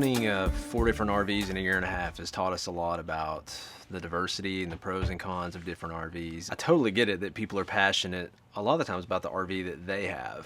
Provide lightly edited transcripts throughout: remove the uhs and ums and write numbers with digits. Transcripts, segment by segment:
Owning 4 different RVs in a year and a half has taught us a lot about the diversity and the pros and cons of different RVs. I totally get it that people are passionate a lot of the times about the RV that they have,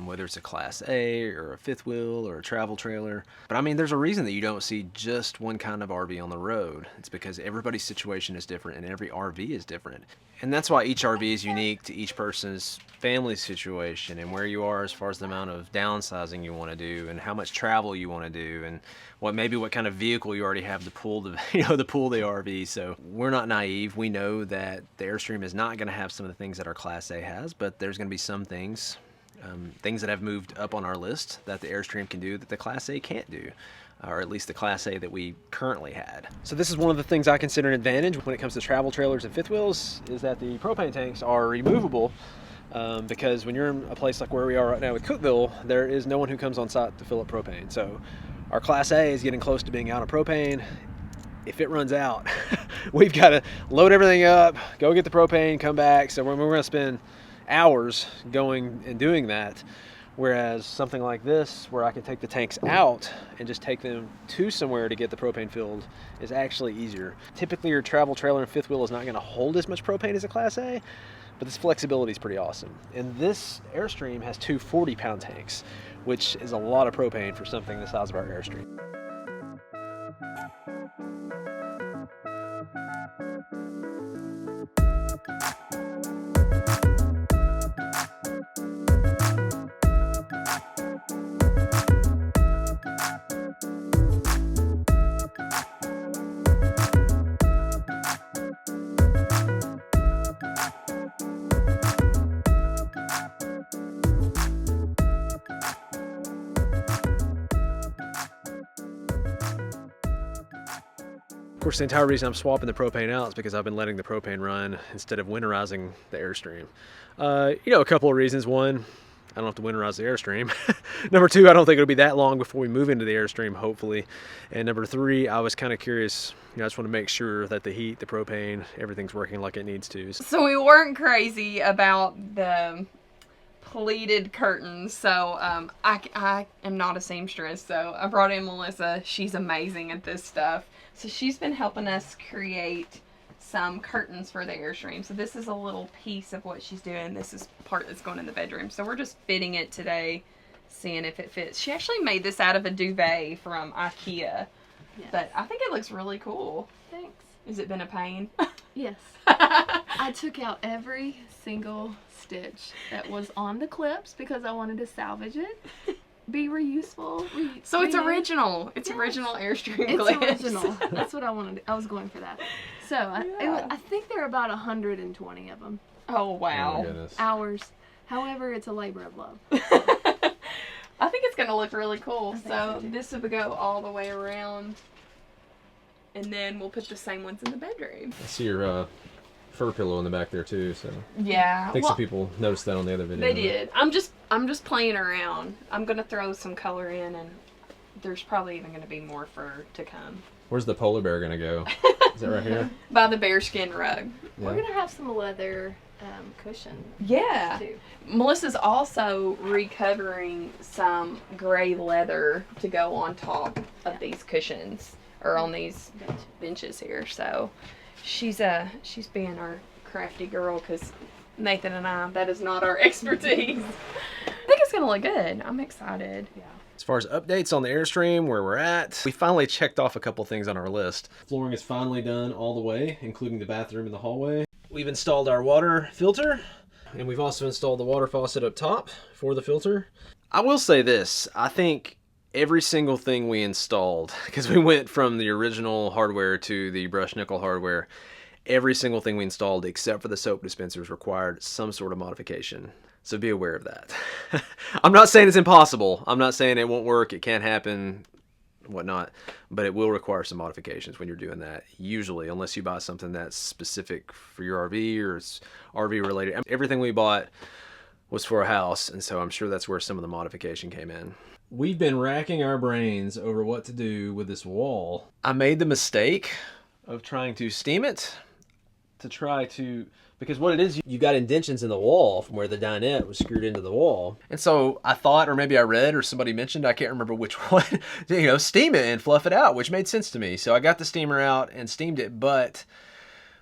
whether it's a Class A or a fifth wheel or a travel trailer. But I mean, there's a reason that you don't see just one kind of RV on the road. It's because everybody's situation is different and every RV is different. And that's why each RV is unique to each person's family situation and where you are as far as the amount of downsizing you want to do and how much travel you want to do and what kind of vehicle you already have to pull the RV. So we're not naive. We know that the Airstream is not going to have some of the things that our Class A has, but there's going to be some things that have moved up on our list that the Airstream can do that the Class A can't do, or at least the Class A that we currently had. So this is one of the things I consider an advantage when it comes to travel trailers and fifth wheels, is that the propane tanks are removable, because when you're in a place like where we are right now with Cookeville, there is no one who comes on site to fill up propane. So our Class A is getting close to being out of propane. If it runs out, we've got to load everything up, go get the propane, come back. So we're going to spend hours going and doing that. Whereas something like this, where I can take the tanks out and just take them to somewhere to get the propane filled, is actually easier. Typically your travel trailer and fifth wheel is not going to hold as much propane as a Class A, but this flexibility is pretty awesome. And this Airstream has 2 40-pound tanks, which is a lot of propane for something the size of our Airstream. Of course, the entire reason I'm swapping the propane out is because I've been letting the propane run instead of winterizing the Airstream. A couple of reasons. One, I don't have to winterize the Airstream. Number 2, I don't think it'll be that long before we move into the Airstream, hopefully. And number 3, I was kind of curious. I just want to make sure that the heat, the propane, everything's working like it needs to. So we weren't crazy about the pleated curtains. So I am not a seamstress. So I brought in Melissa. She's amazing at this stuff. So she's been helping us create some curtains for the Airstream. So this is a little piece of what she's doing. This is part that's going in the bedroom. So we're just fitting it today, seeing if it fits. She actually made this out of a duvet from IKEA. Yes. But I think it looks really cool. Thanks. Has it been a pain? Yes. I took out every single stitch that was on the clips because I wanted to salvage it. Be reuseful. So it's original. It's original Airstream clips. It's original. That's what I wanted. I was going for that. So I think there are about 120 of them. Oh wow! Oh my goodness. Hours. However, it's a labor of love. I think it's gonna look really cool. So this will go all the way around, and then we'll put the same ones in the bedroom. I see your fur pillow in the back there too, so yeah, I think some people noticed that on the other video. They did. I'm just playing around. I'm gonna throw some color in, and there's probably even gonna be more fur to come. Where's the polar bear gonna go? Is that right here? By the bearskin rug. Yeah. We're gonna have some leather cushion. Yeah. Too. Melissa's also recovering some gray leather to go on top of these cushions, or on these benches here. So she's being our crafty girl, because Nathan and I, that is not our expertise. I think it's gonna look good. I'm excited. Yeah. As far as updates on the Airstream, where we're at, we finally checked off a couple things on our list. Flooring is finally done all the way, including the bathroom and the hallway. We've installed our water filter, and we've also installed the water faucet up top for the filter. I will say this, I think every single thing we installed, because we went from the original hardware to the brushed nickel hardware, every single thing we installed except for the soap dispensers required some sort of modification. So be aware of that. I'm not saying it's impossible. I'm not saying it won't work, it can't happen, whatnot, but it will require some modifications when you're doing that, usually, unless you buy something that's specific for your RV or it's RV related. Everything we bought was for a house, and so I'm sure that's where some of the modification came in. We've been racking our brains over what to do with this wall. I made the mistake of trying to steam it. to try to, because what it is, you got indentions in the wall from where the dinette was screwed into the wall. And so I thought, or maybe I read, or somebody mentioned, I can't remember which one, you know, steam it and fluff it out, which made sense to me. So I got the steamer out and steamed it, but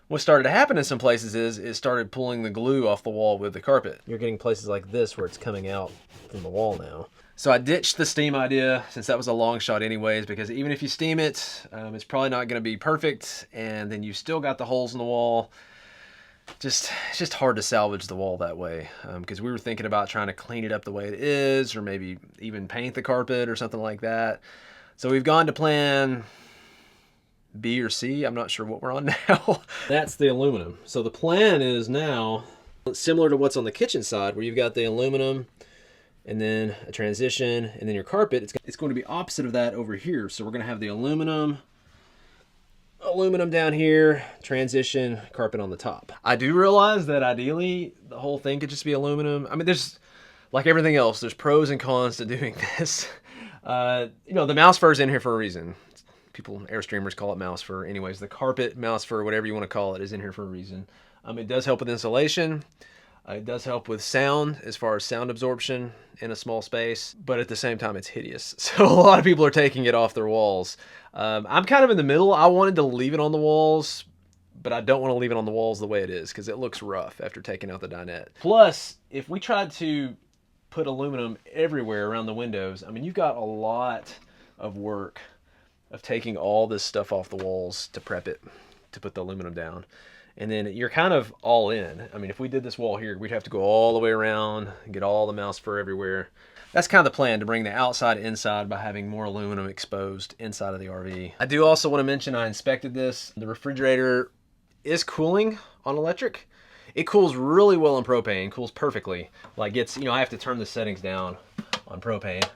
what started to happen in some places is it started pulling the glue off the wall with the carpet. You're getting places like this where it's coming out from the wall now. So I ditched the steam idea, since that was a long shot anyways, because even if you steam it, it's probably not going to be perfect, and then you've still got the holes in the wall. It's just hard to salvage the wall that way, because we were thinking about trying to clean it up the way it is, or maybe even paint the carpet or something like that. So we've gone to plan B or C. I'm not sure what we're on now. That's the aluminum. So the plan is now similar to what's on the kitchen side, where you've got the aluminum and then a transition and then your carpet. It's going to be opposite of that over here. So we're going to have the aluminum down here, transition, carpet on the top. I do realize that ideally the whole thing could just be aluminum. I mean, there's, like everything else, there's pros and cons to doing this. You know, the mouse fur is in here for a reason. People, Airstreamers call it mouse fur. Anyways, the carpet, mouse fur, whatever you want to call it, is in here for a reason. It does help with insulation. It does help with sound, as far as sound absorption in a small space, but at the same time, it's hideous. So a lot of people are taking it off their walls. I'm kind of in the middle. I wanted to leave it on the walls, but I don't want to leave it on the walls the way it is, because it looks rough after taking out the dinette. Plus, if we tried to put aluminum everywhere around the windows, I mean, you've got a lot of work of taking all this stuff off the walls to prep it, to put the aluminum down. And then you're kind of all in. I mean, if we did this wall here, we'd have to go all the way around and get all the mouse fur everywhere. That's kind of the plan, to bring the outside inside by having more aluminum exposed inside of the RV. I do also want to mention I inspected this. The refrigerator is cooling on electric. It cools really well on propane, cools perfectly. Like it's, you know, I have to turn the settings down on propane.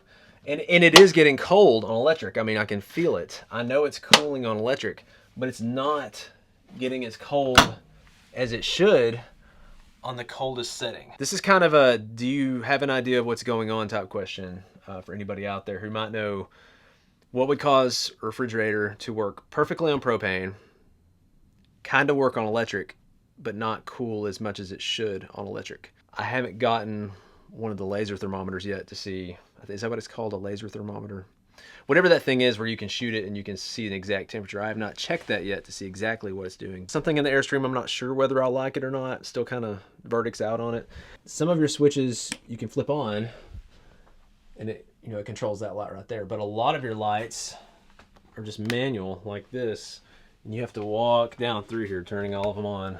And it is getting cold on electric. I mean, I can feel it. I know it's cooling on electric, but it's not getting as cold as it should on the coldest setting. This is kind of a, do you have an idea of what's going on type question for anybody out there who might know what would cause a refrigerator to work perfectly on propane, kind of work on electric, but not cool as much as it should on electric. I haven't gotten one of the laser thermometers yet to see, is that what it's called, a laser thermometer? Whatever that thing is where you can shoot it and you can see an exact temperature. I have not checked that yet to see exactly what it's doing. Something in the Airstream, I'm not sure whether I like it or not. Still kind of verdict's out on it. Some of your switches you can flip on and it, you know, it controls that light right there. But a lot of your lights are just manual like this. And you have to walk down through here turning all of them on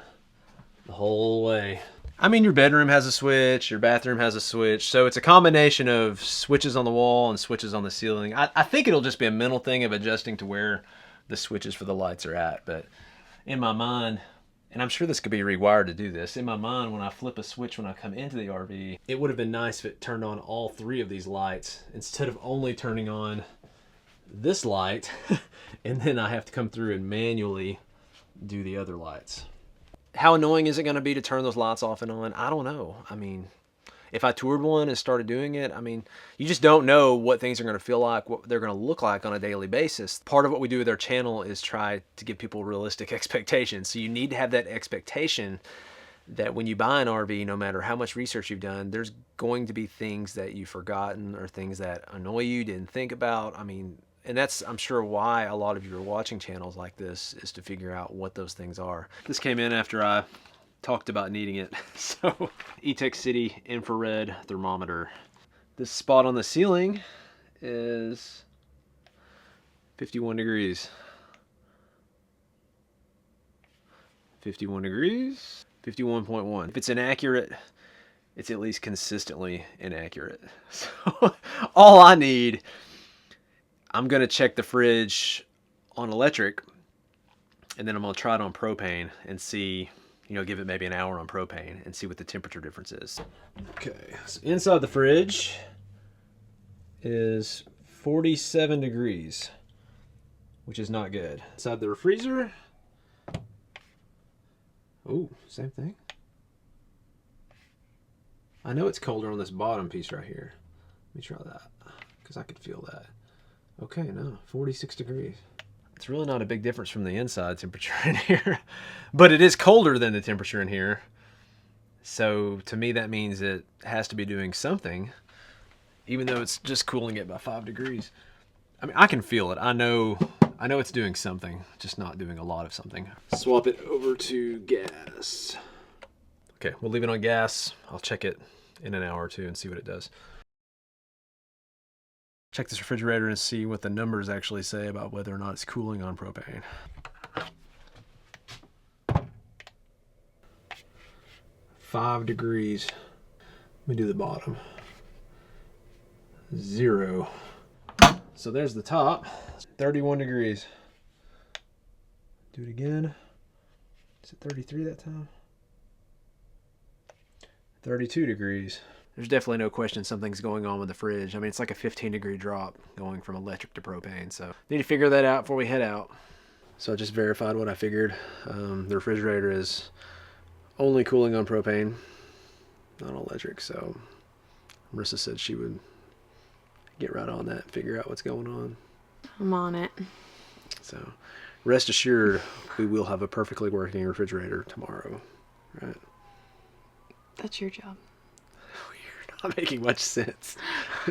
the whole way. I mean, your bedroom has a switch, your bathroom has a switch, so it's a combination of switches on the wall and switches on the ceiling. I think it'll just be a mental thing of adjusting to where the switches for the lights are at, but in my mind, and I'm sure this could be rewired to do this, in my mind, when I flip a switch when I come into the RV, it would have been nice if it turned on all three of these lights instead of only turning on this light, and then I have to come through and manually do the other lights. How annoying is it going to be to turn those lights off and on? I don't know. I mean, if I toured one and started doing it, I mean, you just don't know what things are going to feel like, what they're going to look like on a daily basis. Part of what we do with our channel is try to give people realistic expectations. So you need to have that expectation that when you buy an RV, no matter how much research you've done, there's going to be things that you've forgotten or things that annoy you, didn't think about. I mean, and that's, I'm sure, why a lot of you are watching channels like this, is to figure out what those things are. This came in after I talked about needing it. So, E-Tech City infrared thermometer. This spot on the ceiling is 51 degrees. 51 degrees, 51.1. If it's inaccurate, it's at least consistently inaccurate. So, all I need, I'm going to check the fridge on electric, and then I'm going to try it on propane and see, you know, give it maybe an hour on propane and see what the temperature difference is. Okay, so inside the fridge is 47 degrees, which is not good. Inside the freezer, oh, same thing. I know it's colder on this bottom piece right here. Let me try that, because I could feel that. Okay, no, 46 degrees. It's really not a big difference from the inside temperature in here, but it is colder than the temperature in here. So to me, that means it has to be doing something, even though it's just cooling it by 5 degrees. I mean, I can feel it. I know it's doing something, just not doing a lot of something. Swap it over to gas. Okay, we'll leave it on gas. I'll check it in an hour or two and see what it does. Check this refrigerator and see what the numbers actually say about whether or not it's cooling on propane. 5 degrees. Let me do the bottom. 0. So there's the top. 31 degrees. Do it again. Is it 33 that time? 32 degrees. There's definitely no question something's going on with the fridge. I mean, it's like a 15-degree drop going from electric to propane. So need to figure that out before we head out. So I just verified what I figured. The refrigerator is only cooling on propane, not electric. So Marissa said she would get right on that and figure out what's going on. I'm on it. So rest assured, we will have a perfectly working refrigerator tomorrow, right? That's your job. Not making much sense.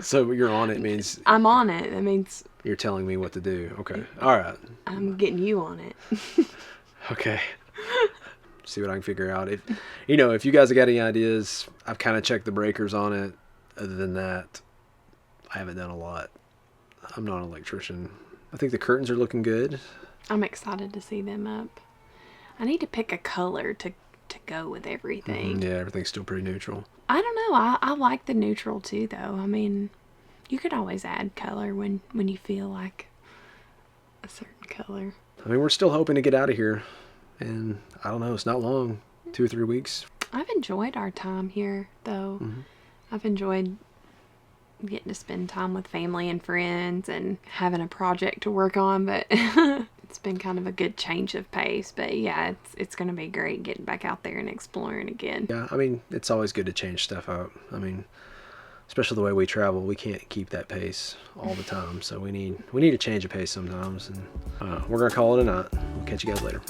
So you're on it means I'm on it. That means you're telling me what to do. Okay. All right. I'm getting you on it. Okay. See what I can figure out. If you guys have got any ideas, I've kind of checked the breakers on it. Other than that, I haven't done a lot. I'm not an electrician. I think the curtains are looking good. I'm excited to see them up. I need to pick a color to go with everything. Yeah, everything's still pretty neutral. I don't know. I like the neutral too, though. I mean, you could always add color when you feel like a certain color. I mean, we're still hoping to get out of here. And I don't know, it's not long. 2 or 3 weeks. I've enjoyed our time here, though. Mm-hmm. I've enjoyed getting to spend time with family and friends and having a project to work on, but it's been kind of a good change of pace. But yeah, it's going to be great getting back out there and exploring again. Yeah, I mean, it's always good to change stuff up. I mean, especially the way we travel, we can't keep that pace all the time. So we need to change a pace sometimes. And we're going to call it a night. We'll catch you guys later.